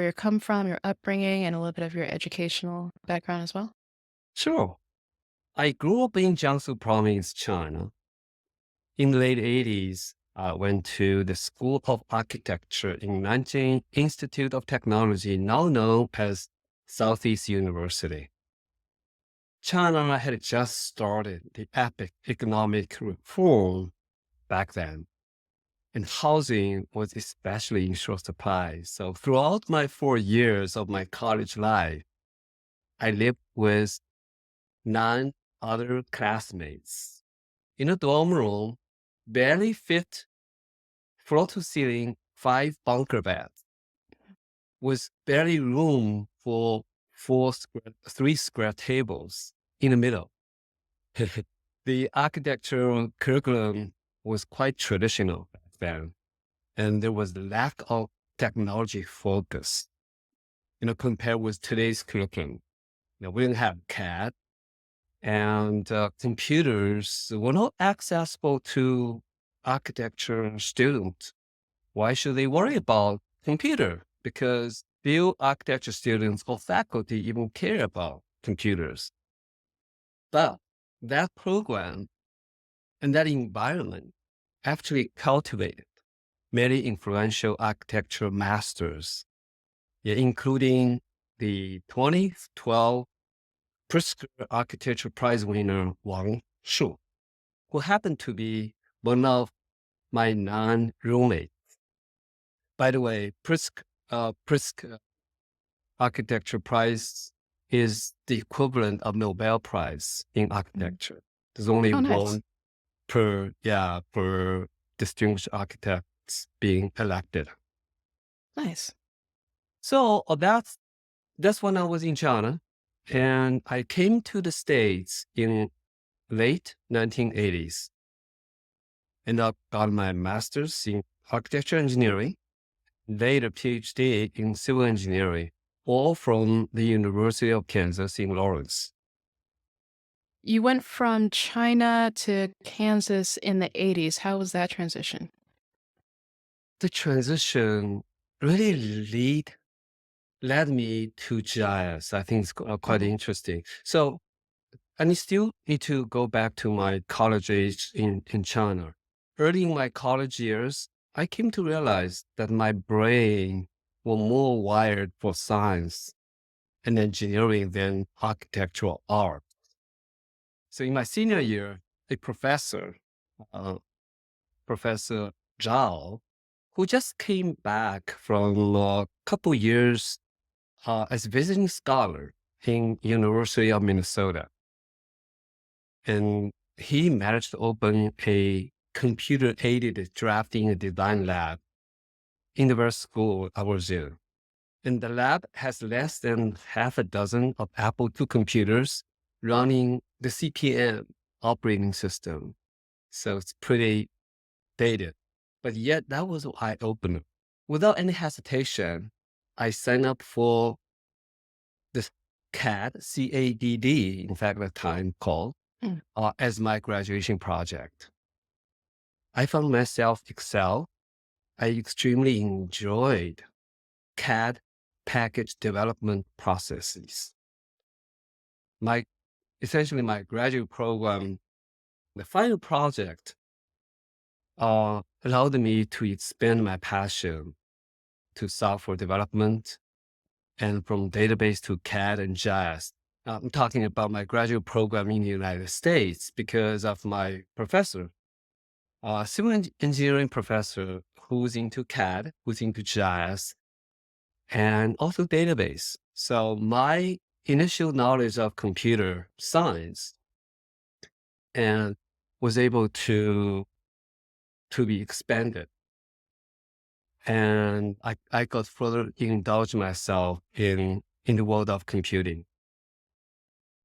your come from, your upbringing, and a little bit of your educational background as well? Sure. I grew up in Jiangsu province, China. In the late 80s, I went to the School of Architecture in Nanjing Institute of Technology, now known as Southeast University. China had just started the epic economic reform back then, and housing was especially in short supply. So throughout my 4 years of my college life, I lived with 9 other classmates in a dorm room, barely fit floor to ceiling, 5 bunker beds, with barely room for 3 square tables in the middle. The architectural curriculum was quite traditional back then, and there was lack of technology focus. Compared with today's curriculum, we didn't have CAD, and computers were not accessible to architecture students. Why should they worry about computer? Because few architecture students or faculty even care about computers. But that program and that environment actually cultivated many influential architecture masters, yeah, including the 2012 Pritzker Architecture Prize winner Wang Shu, who happened to be one of my non-roommates. By the way, Pritzker Architecture Prize is the equivalent of Nobel Prize in Mhm. architecture. There's only Oh, nice. one per distinguished architects being elected. Nice. So that's when I was in China, and I came to the States in late 1980s, and I got my master's in architecture engineering, later PhD in civil engineering, all from the University of Kansas in Lawrence. You went from China to Kansas in the 80s. How was that transition? The transition really led me to GIS. I think it's quite Mhm. interesting. So I still need to go back to my college age in China. Early in my college years, I came to realize that my brain was more wired for science and engineering than architectural art. So in my senior year, a professor, uh, Professor Zhao, who just came back from a couple years as visiting scholar in University of Minnesota, and he managed to open a computer-aided drafting and design lab in the very school I was in. And the lab has less than half a dozen of Apple II computers running the CP/M operating system. So it's pretty dated. But yet that was an eye-opener. Without any hesitation, I signed up for this CAD, in fact, the time called, Mm. as my graduation project. I found myself excel. I extremely enjoyed CAD package development processes. My Essentially my graduate program, the final project, allowed me to expand my passion to software development and from database to CAD and GIS. I'm talking about my graduate program in the United States because of my professor, civil engineering professor who's into CAD, who's into GIS, and also database. So my initial knowledge of computer science and was able to be expanded. And I got further indulge myself in the world of computing.